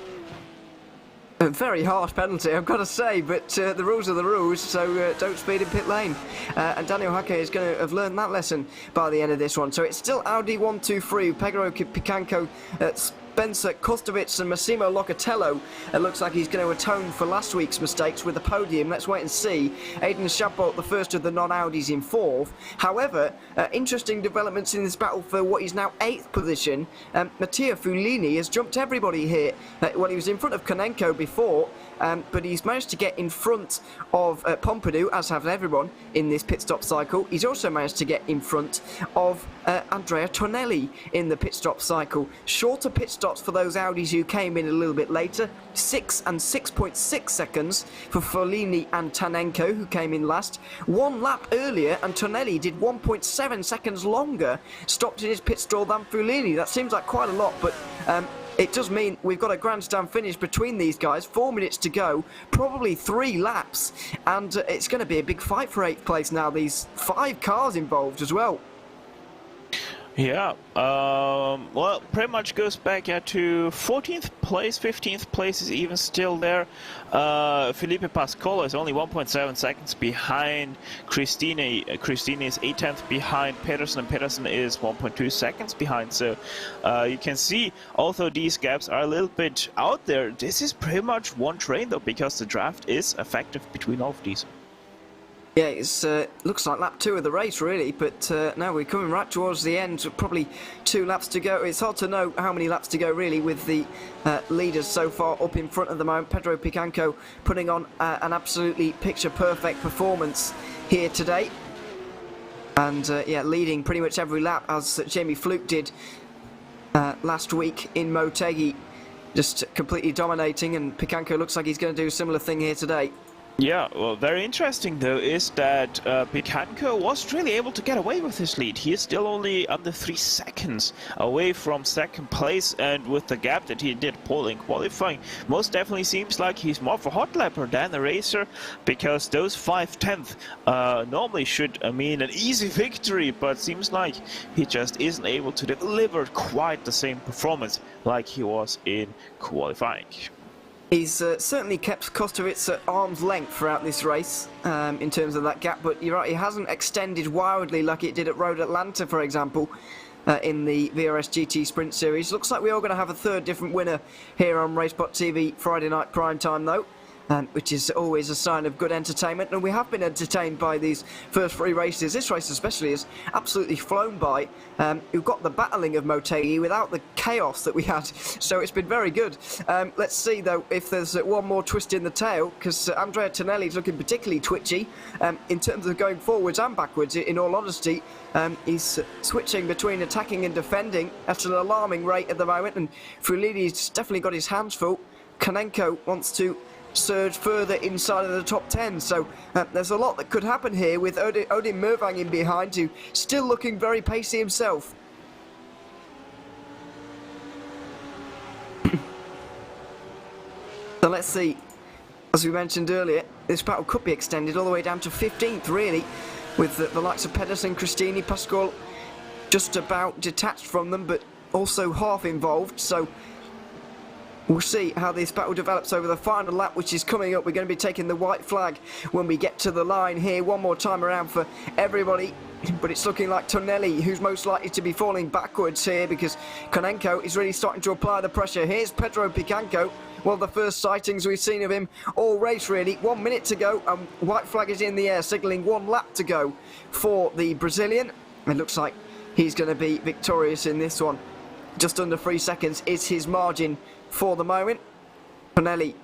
A very harsh penalty, I've got to say, but the rules are the rules, so don't speed in pit lane. And Daniel Hake is going to have learned that lesson by the end of this one. So it's still Audi 1, 2, 3, Pedro Picanco, Spencer Kostovich and Massimo Locatello. It looks like he's going to atone for last week's mistakes with the podium. Let's wait and see. Aiden Chabot, the first of the non-Audis, in fourth. However, interesting developments in this battle for what is now 8th position. Matteo Frullini has jumped everybody here. Well, he was in front of Konenko before, but he's managed to get in front of Pompidou, as have everyone in this pit stop cycle. He's also managed to get in front of Andrea Tonelli in the pit stop cycle. Shorter pit stops for those Audis who came in a little bit later. 6 and 6.6 seconds for Follini and Tanenko, who came in last. 1 lap earlier, and Tonelli did 1.7 seconds longer, stopped in his pit stall than Follini. That seems like quite a lot, but it does mean we've got a grandstand finish between these guys. 4 minutes to go, probably 3 laps, and it's going to be a big fight for 8th place now. These 5 cars involved as well. Yeah, well, pretty much goes back to 14th place, 15th place is even still there. Felipe Pascola is only 1.7 seconds behind Christine. Christine is 8/10 behind Pedersen, and Pedersen is 1.2 seconds behind. So you can see, although these gaps are a little bit out there, this is pretty much one train though, because the draft is effective between all of these. Yeah, it looks like lap 2 of the race, really, but now we're coming right towards the end. Probably 2 laps to go. It's hard to know how many laps to go, really, with the leaders so far up in front at the moment. Pedro Picanco putting on an absolutely picture-perfect performance here today. And, yeah, leading pretty much every lap, as Jamie Fluke did last week in Motegi. Just completely dominating, and Picanco looks like he's going to do a similar thing here today. Yeah, well, very interesting though is that Picanco was really able to get away with his lead. He is still only under 3 seconds away from 2nd place, and with the gap that he did pull in qualifying, most definitely seems like he's more of a hot lapper than a racer, because those 5/10 normally should mean an easy victory, but seems like he just isn't able to deliver quite the same performance like he was in qualifying. He's certainly kept Kostovitz at arm's length throughout this race in terms of that gap, but you're right, he hasn't extended wildly like it did at Road Atlanta, for example, in the VRS GT Sprint Series. Looks like we are going to have a 3rd different winner here on RaceSpotTV Friday night prime time, though. Which is always a sign of good entertainment, and we have been entertained by these first 3 races. This race especially has absolutely flown by. We've got the battling of Motegi without the chaos that we had, so it's been very good. Let's see though if there's one more twist in the tail, because Andrea Tonelli's looking particularly twitchy in terms of going forwards and backwards. In all honesty, he's switching between attacking and defending at an alarming rate at the moment, and Fulini's definitely got his hands full. Konenko wants to surge further inside of the top 10, so there's a lot that could happen here with Odin Mervang in behind, who still looking very pacey himself. So let's see, as we mentioned earlier, this battle could be extended all the way down to 15th, really, with the likes of Pedersen, Christini, Pascual just about detached from them, but also half involved, so we'll see how this battle develops over the final lap, which is coming up. We're going to be taking the white flag when we get to the line here. One more time around for everybody. But it's looking like Tonelli who's most likely to be falling backwards here, because Konenko is really starting to apply the pressure. Here's Pedro Picanco. One of the first sightings we've seen of him all race, really. 1 minute to go, and white flag is in the air, signalling 1 lap to go for the Brazilian. It looks like he's going to be victorious in this one. Just under 3 seconds is his margin for the moment. Tonelli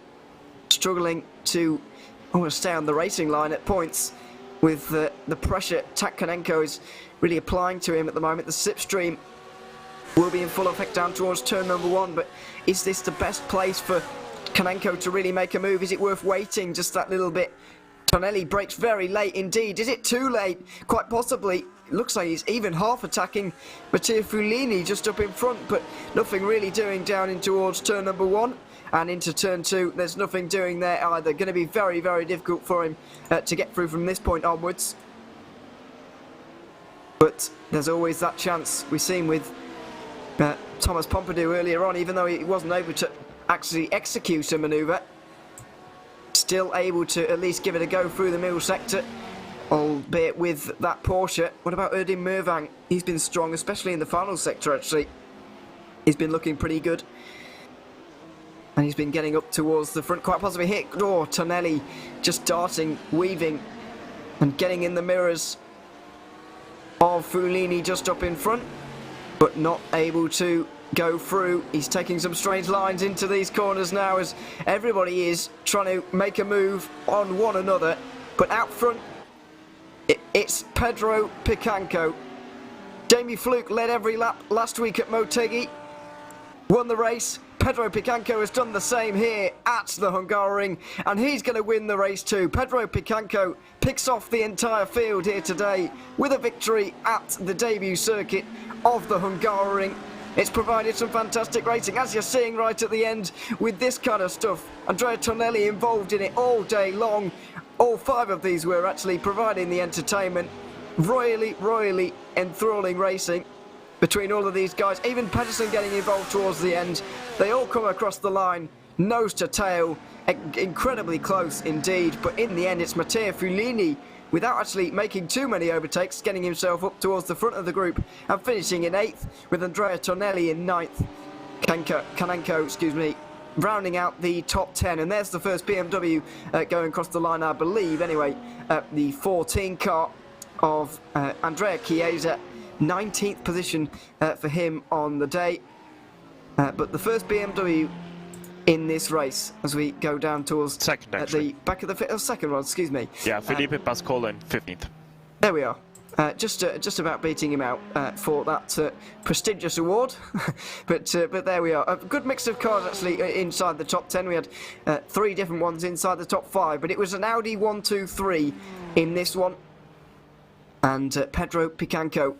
struggling to stay on the racing line at points with the pressure Konenko is really applying to him at the moment. The slipstream will be in full effect down towards turn number 1, but is this the best place for Konenko to really make a move? Is it worth waiting just that little bit? Tonelli breaks very late indeed. Is it too late? Quite possibly. It looks like he's even half attacking Matteo Fulini just up in front, but nothing really doing down in towards turn number 1. And into turn 2, there's nothing doing there either. Going to be very, very difficult for him to get through from this point onwards. But there's always that chance. We've seen with Thomas Pompidou earlier on, even though he wasn't able to actually execute a manoeuvre, still able to at least give it a go through the middle sector, albeit with that Porsche. What about Erdin Mervang? He's been strong, especially in the final sector, actually. He's been looking pretty good. And he's been getting up towards the front, quite possibly hit. Oh, Tonelli just darting, weaving, and getting in the mirrors of Fulini just up in front, but not able to go through. He's taking some strange lines into these corners now, as everybody is trying to make a move on one another. But out front, it's Pedro Picanco. Jamie Fluke led every lap last week at Motegi, won the race. Pedro Picanco has done the same here at the Hungaroring, and he's going to win the race too. Pedro Picanco picks off the entire field here today with a victory at the debut circuit of the Hungaroring. It's provided some fantastic racing, as you're seeing right at the end with this kind of stuff. Andrea Tonelli involved in it all day long. All 5 of these were actually providing the entertainment. Royally enthralling racing between all of these guys. Even Pedersen getting involved towards the end. They all come across the line, nose to tail, incredibly close indeed. But in the end, it's Matteo Fulini, without actually making too many overtakes, getting himself up towards the front of the group and finishing in 8th, with Andrea Tonelli in 9th. Kanenko, rounding out the top 10. And there's the first BMW going across the line, I believe, anyway. The 14 car of Andrea Chiesa, 19th position for him on the day. But the first BMW in this race as we go down towards second, the back of the second one, excuse me. Yeah, Felipe Pascola in 15th. There we are. Just about beating him out for that prestigious award. but there we are. A good mix of cars actually inside the top 10. We had 3 different ones inside the top 5, but it was an Audi 123 in this one. And Pedro Picanco,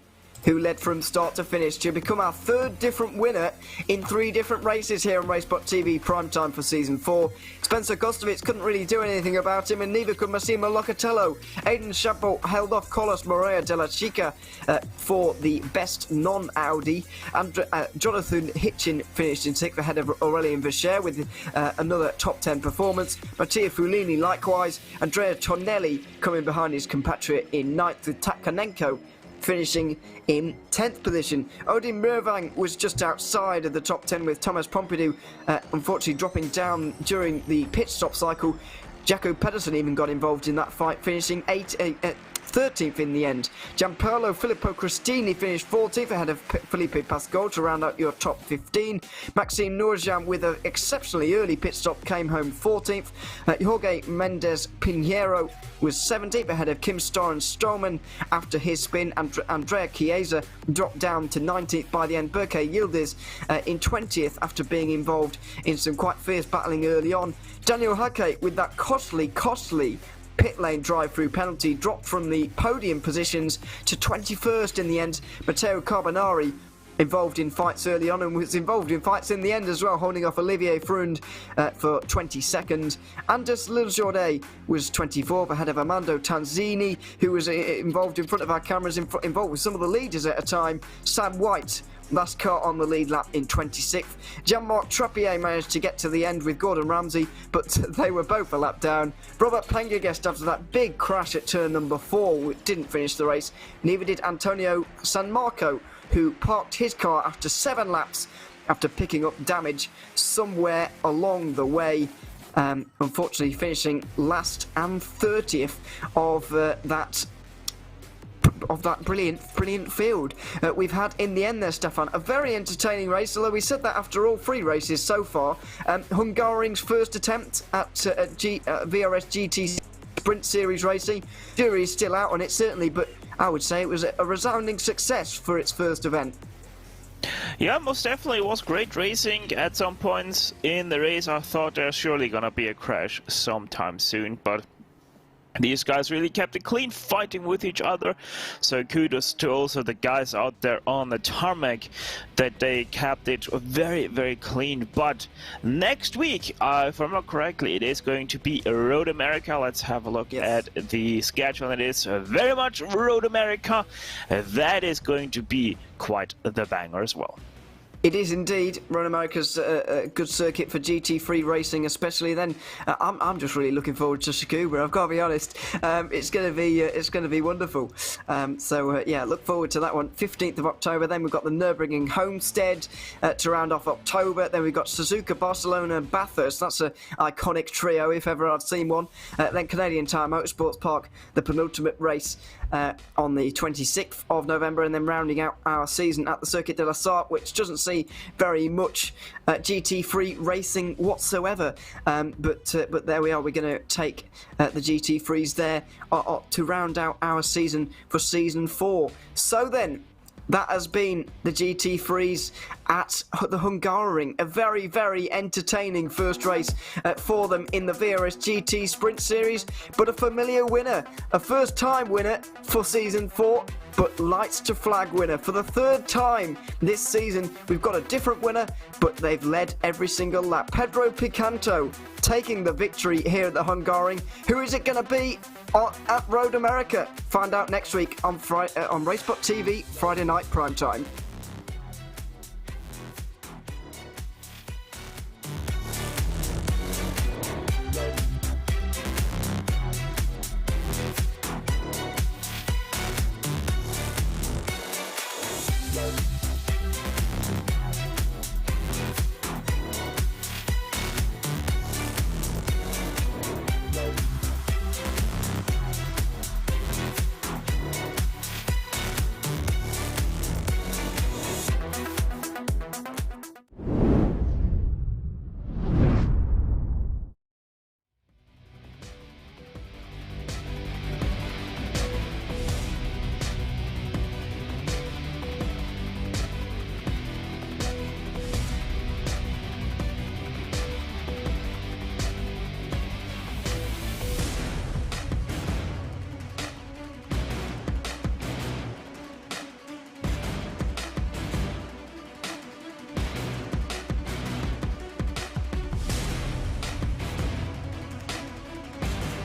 who led from start to finish to become our 3rd different winner in 3 different races here on RaceSpotTV Primetime for Season 4. Spencer Kostovich couldn't really do anything about him, and neither could Massimo Locatello. Aidan Chappell held off Carlos Morea de la Chica for the best non-Audi. And Jonathan Hitchin finished in 6th ahead of Aurelien Vacher with another top 10 performance. Matteo Fulini likewise. Andrea Tonelli coming behind his compatriot in 9th, with Kanenko finishing in 10th position. Odin Mervang was just outside of the top 10, with Thomas Pompidou unfortunately dropping down during the pit stop cycle. Jaco Pedersen even got involved in that fight, finishing 13th in the end. Gianpaolo Filippo Cristini finished 14th ahead of Felipe Pascal to round out your top 15. Maxime Nourjam, with an exceptionally early pit stop, came home 14th. Jorge Mendes Pinheiro was 17th ahead of Kim Starr and Stolman after his spin. Andrea Chiesa dropped down to 19th by the end. Berke Yildiz in 20th after being involved in some quite fierce battling early on. Daniel Hake, with that costly pit lane drive-through penalty, dropped from the podium positions to 21st in the end. Matteo Carbonari involved in fights early on and was involved in fights in the end as well, holding off Olivier Freund for 22nd. Anders Liljordet was 24th ahead of Armando Tanzini, who was involved in front of our cameras, involved with some of the leaders at a time. Sam White, last car on the lead lap, in 26th. Jean-Marc Trappier managed to get to the end with Gordon Ramsay, but they were both a lap down. Robert Prendergast, after that big crash at turn number 4, didn't finish the race. Neither did Antonio San Marco, who parked his car after 7 laps after picking up damage somewhere along the way. Unfortunately finishing last and 30th of that brilliant field we've had in the end there, Stefan. A very entertaining race, although we said that after all 3 races so far. Hungaroring's first attempt at VRS GT Sprint Series racing. Jury is still out on it, certainly, but I would say it was a resounding success for its first event. Yeah, most definitely. It was great racing. At some points in the race I thought there's surely gonna be a crash sometime soon, but these guys really kept it clean, fighting with each other. So kudos to also the guys out there on the tarmac, that they kept it very clean. But next week, if I'm not correctly, it is going to be Road America. Let's have a look at the schedule. It is very much Road America. That is going to be quite the banger as well. It is indeed. Road America's a good circuit for GT3 racing, especially then. I'm just really looking forward to Tsukuba, I've got to be honest. It's going to be wonderful. Yeah, look forward to that one. 15th of October. Then we've got the Nürburgring Homestead to round off October. Then we've got Suzuka, Barcelona, Bathurst. That's an iconic trio if ever I've seen one. Then Canadian Tire Motorsports Park, the penultimate race on the 26th of November, and then rounding out our season at the Circuit de la Sarthe, which doesn't see very much GT3 racing whatsoever, but there we are. We're going to take the GT3s there to round out our season for season 4. So then, that has been the GT Freeze at the Hungaroring. A very, very entertaining first race for them in the VRS GT Sprint Series, but a familiar winner, a first-time winner for Season 4, but lights to flag winner. For the third time this season, we've got a different winner, but they've led every single lap. Pedro Picanto taking the victory here at the Hungaroring. Who is it going to be at Road America? Find out next week on RaceSpotTV, Friday night prime time.